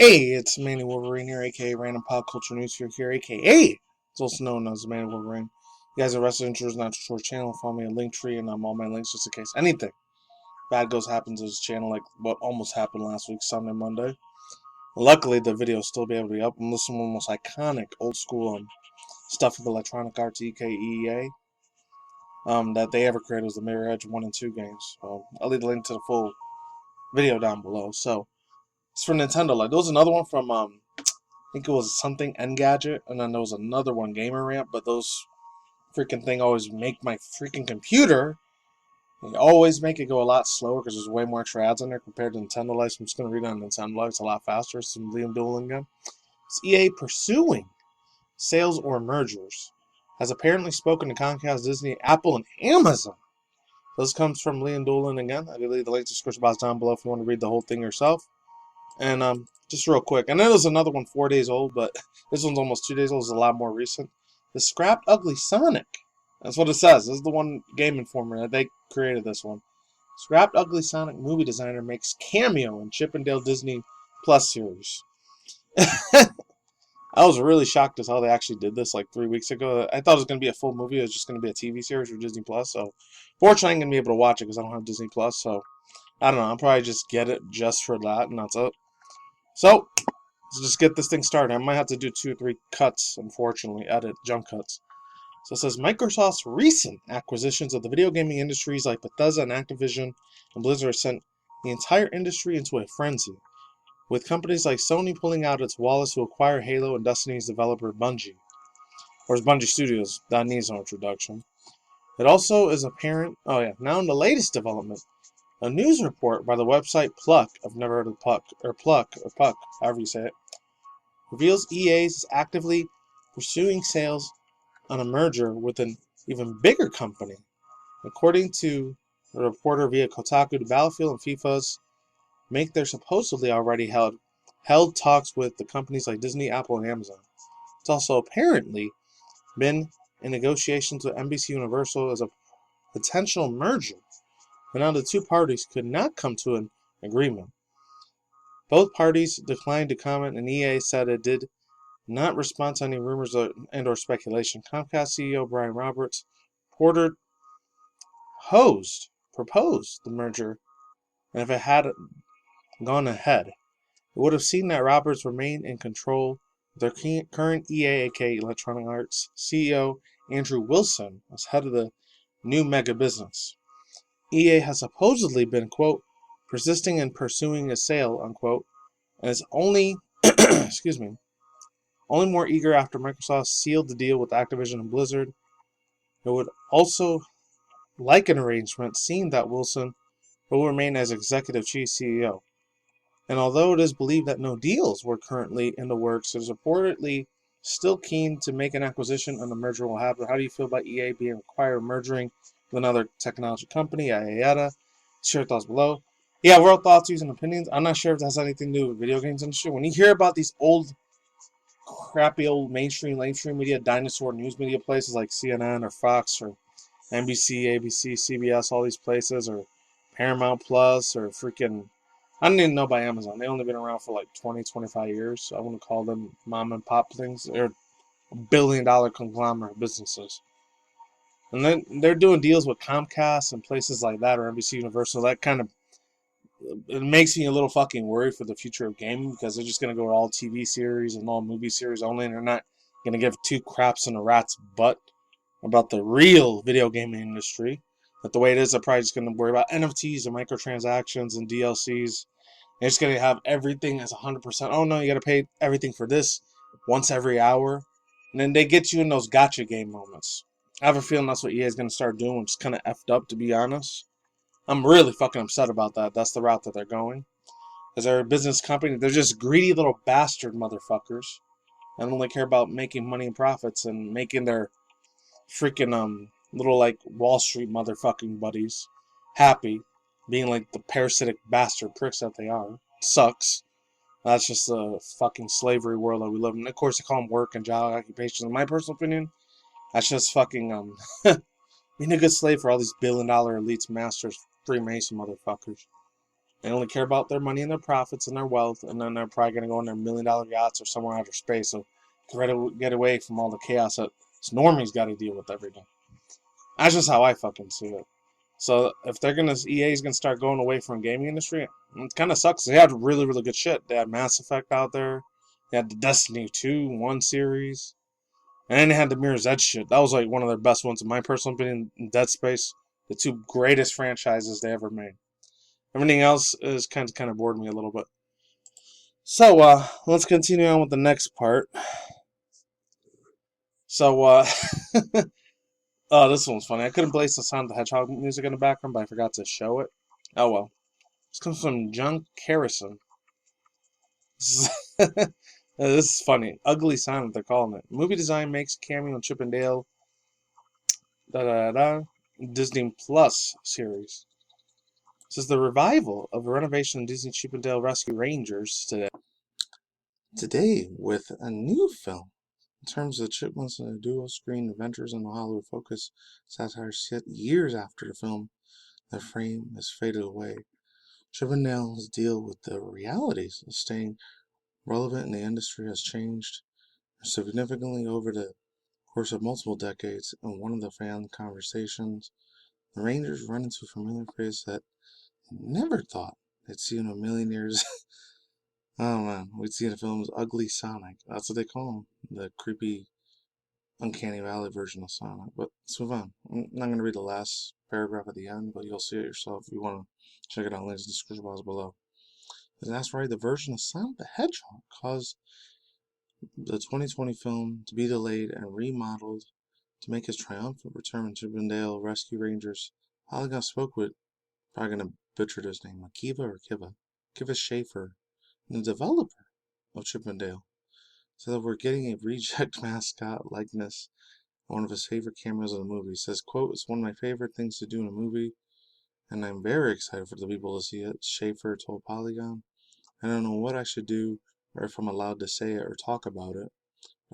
Hey, it's Manny Wolverine here, aka Random Pop Culture News here, aka it's also known as Manny Wolverine. You guys are Wrestling Intruders, not to short channel. Follow me on Linktree and all my links just in case anything bad happens to this channel, like what almost happened last week, Sunday, Monday. Luckily, the video will still be able to be up. I'm listening to the most iconic, old school stuff of Electronic Arts, EKEA, that they ever created was the Mirror Edge 1 and 2 games. I'll leave the link to the full video down below. So, it's for Nintendo. Like, there was another one from, I think it was something Engadget, and then there was another one, Gamer Ramp, but those freaking thing always make my freaking computer, they always make it go a lot slower because there's way more extra ads on there compared to Nintendo Live. So I'm just going to read on Nintendo Live. It's a lot faster. Some Liam Doolin again. It's EA pursuing sales or mergers. Has apparently spoken to Comcast, Disney, Apple, and Amazon. This comes from Liam Doolin again. I'll leave the link to the description box down below if you want to read the whole thing yourself. And just real quick, and then there's another one 4 days old, but this one's almost 2 days old. It's a lot more recent. The Scrapped Ugly Sonic. That's what it says. This is the one Game Informer that they created this one. Scrapped Ugly Sonic movie designer makes cameo in Chippendale Disney Plus series. I was really shocked as how they actually did this like 3 weeks ago. I thought it was going to be a full movie. It was just going to be a TV series for Disney Plus. So, fortunately, I'm going to be able to watch it because I don't have Disney Plus. So, I don't know. I'll probably just get it just for that, and that's it. So, let's just get this thing started. I might have to do 2 or 3 cuts, unfortunately, edit, jump cuts. So it says, Microsoft's recent acquisitions of the video gaming industries like Bethesda and Activision and Blizzard sent the entire industry into a frenzy, with companies like Sony pulling out its wallets to acquire Halo and Destiny's developer Bungie. Or it's Bungie Studios, that needs no introduction. It also is apparent, now in the latest development, a news report by the website Pluck, I've never heard of Puck, or Puck, however you say it, reveals EA is actively pursuing sales on a merger with an even bigger company. According to a reporter via Kotaku, the Battlefield and FIFA's make their supposedly already held talks with the companies like Disney, Apple, and Amazon. It's also apparently been in negotiations with NBC Universal as a potential merger, but now the two parties could not come to an agreement. Both parties declined to comment, and EA said it did not respond to any rumors and/or speculation. Comcast CEO Brian Roberts proposed the merger, and if it had gone ahead, it would have seen that Roberts remained in control with their current EA, aka Electronic Arts, CEO Andrew Wilson as head of the new mega business. EA has supposedly been, quote, persisting in pursuing a sale, unquote, and is only, only more eager after Microsoft sealed the deal with Activision and Blizzard. It would also like an arrangement, seeing that Wilson will remain as executive chief CEO. And although it is believed that no deals were currently in the works, it is reportedly still keen to make an acquisition and the merger will happen. How do you feel about EA being acquired, merging with another technology company, yada yada? Share your thoughts below. Yeah, real thoughts, views, and opinions. I'm not sure if that has anything to do with video games industry. When you hear about these crappy old mainstream media, dinosaur news media places like CNN or Fox or NBC, ABC, CBS, all these places, or Paramount Plus, or freaking, I don't even know about Amazon. They only been around for like 20, 25 years. So I wouldn't call them mom and pop things. They're billion-dollar conglomerate businesses. And then they're doing deals with Comcast and places like that, or NBC Universal. That kind of, it makes me a little fucking worried for the future of gaming because they're just going to go all TV series and all movie series only, and they're not going to give 2 craps in a rat's butt about the real video gaming industry. But the way it is, they're probably just going to worry about NFTs and microtransactions and DLCs. They're just going to have everything as 100%. Oh no, you got to pay everything for this once every hour. And then they get you in those gotcha game moments. I have a feeling that's what EA is going to start doing, which is kind of effed up, to be honest. I'm really fucking upset about that. That's the route that they're going. Because they're a business company. They're just greedy little bastard motherfuckers. And only care about making money and profits and making their freaking little like Wall Street motherfucking buddies happy, being like the parasitic bastard pricks that they are. Sucks. That's just the fucking slavery world that we live in. Of course, they call them work and job occupations. In my personal opinion, that's just fucking being a good slave for all these billion-dollar elites, masters, Freemason motherfuckers. They only care about their money and their profits and their wealth, and then they're probably going to go on their $1 million yachts or somewhere outer space so get away from all the chaos that normies got to deal with every day. That's just how I fucking see it. So if EA's gonna start going away from the gaming industry, it kind of sucks. They had really, really good shit. They had Mass Effect out there. They had the Destiny 2 1 series. And then they had the Mirror's Edge shit. That was like one of their best ones, in my personal opinion. Dead Space, the two greatest franchises they ever made. Everything else is kind of bored me a little bit. So let's continue on with the next part. So oh, this one's funny. I couldn't place the Sonic the Hedgehog music in the background, but I forgot to show it. Oh well. This comes from John Carrison. This is funny. Ugly Sonic, they're calling it. Movie design makes cameo on Chip and Dale Disney Plus series. This is the revival of a renovation of Disney Chip and Dale Rescue Rangers today with a new film. In terms of the Chipmunks and the dual-screen adventures in the Hollywood focus satire set years after the film, their fame has faded away. Chip and Dale's deal with the realities of staying relevant in the industry has changed significantly over the course of multiple decades. In one of the fan conversations, the Rangers run into a familiar face that they never thought they'd see in a million years. Oh man, we'd see in the film's Ugly Sonic. That's what they call him. The creepy, uncanny valley version of Sonic. But let's move on. I'm not going to read the last paragraph at the end, but you'll see it yourself if you want to check it out. Links in the description box below. And that's right, the version of Sonic the Hedgehog caused the 2020 film to be delayed and remodeled to make his triumphant return in Chip and Dale Rescue Rangers. Polygon spoke with, probably going to butcher his name, Kiva Schaefer, the developer of Chip and Dale. So that we're getting a reject mascot likeness on one of his favorite cameos in the movie. He says, quote, "It's one of my favorite things to do in a movie, and I'm very excited for the people to see it," Schaefer told Polygon. "I don't know what I should do or if I'm allowed to say it or talk about it.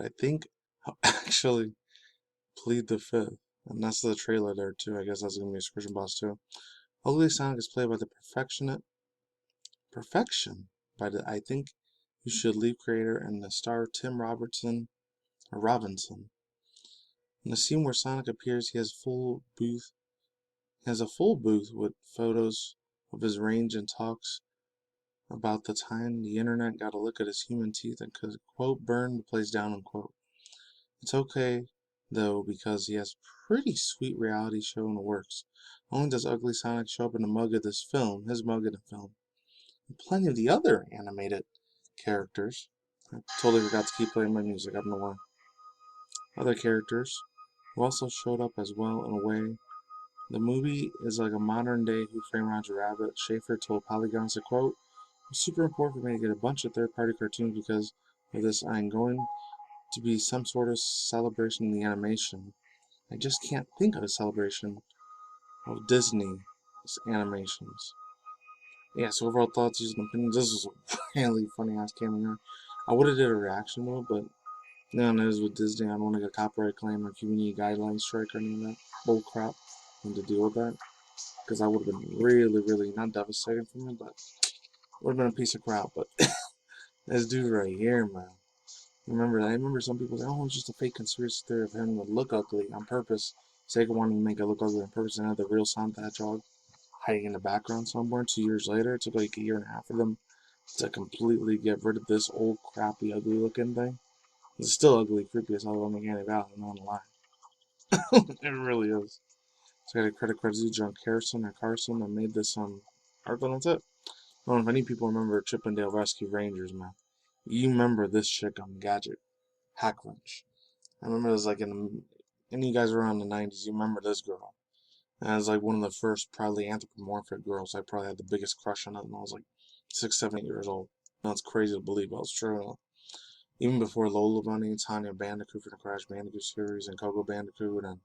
I think I'll actually plead the fifth." And that's the trailer there too. I guess that's gonna be a description box too. Ugly Sonic is played by the perfection by the I Think You Should Leave creator and the star Tim Robinson. In the scene where Sonic appears, he has a full booth with photos of his range and talks about the time the internet got a look at his human teeth and could, quote, burn the place down, unquote. It's okay, though, because he has a pretty sweet reality show in the works. Not only does Ugly Sonic show up in the mug of his mug in the film, and plenty of the other animated characters. I totally forgot to keep playing my music, I don't know why. Other characters who also showed up as well in a way. The movie is like a modern day Who Framed Roger Rabbit. Schaefer told Polygon, to quote, "It's super important for me to get a bunch of third-party cartoons because of this. I'm going to be some sort of celebration in the animation. I just can't think of a celebration of Disney's animations." Yeah, so overall thoughts, views, and opinions. This was a really funny ass cameo. I would have did a reaction mode, but no, it is with Disney. I don't want to get a copyright claim or community guidelines strike or any of that bull crap. And to deal with that, because I would have been really, really not devastating for me, but would have been a piece of crap. But this dude right here, man. I remember some people say, "Oh, it's just a fake conspiracy theory of him to look ugly on purpose." Sega wanted to make it look ugly on purpose and have the real Sonic the Hedgehog hiding in the background somewhere. 2 years later, it took like a year and a half for them to completely get rid of this old, crappy, ugly looking thing. It's still ugly, creepy as hell on the Uncanny Valley, I'm not gonna lie. It really is. So I got a credit to John Carson that made this article, and that's it. I don't know if any people remember Chip and Dale Rescue Rangers, man. You remember this chick on Gadget, Hack Wrench. I remember this like any of you guys around the 90s, you remember this girl. And I was like one of the first probably anthropomorphic girls. I probably had the biggest crush on it when I was like 6, 7, 8 years old. Now it's crazy to believe, but it's true. Even before Lola Bunny, Tanya Bandicoot from the Crash Bandicoot series, and Coco Bandicoot, and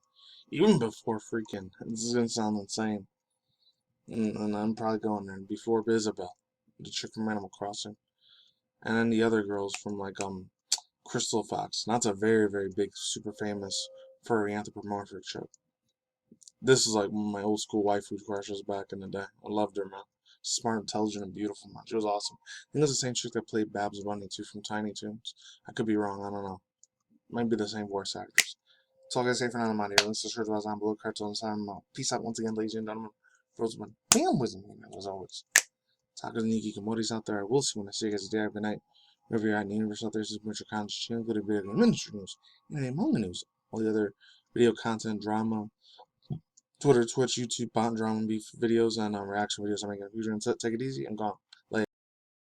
even before freaking, this is gonna sound insane, and I'm probably going there, before Isabel, the chick from Animal Crossing, and then the other girls from like Crystal Fox. And that's a very, very big, super famous furry anthropomorphic chick. This is like one of my old school waifu crushes back in the day. I loved her, man. smart, intelligent, and beautiful. Man, she was awesome. I think it was the same chick that played Babs Bunny too from Tiny Toons. I could be wrong. I don't know. Might be the same voice actors. That's all I gotta say for now. I'm out here. Links to shirts on below. Cartoons. Peace out once again, ladies and gentlemen. Roseman, bam, wisdom, as always. Talk to the Niki Komodis out there. I will see when I see you guys today. Good night. Wherever you're at in the universe out there, this is Mitchell Con's channel. Go to video game industry news, and manga news, all the other video content, drama, Twitter, Twitch, YouTube, bot drama, beef videos, and reaction videos. I'm making a future and set. Take it easy. I'm gone.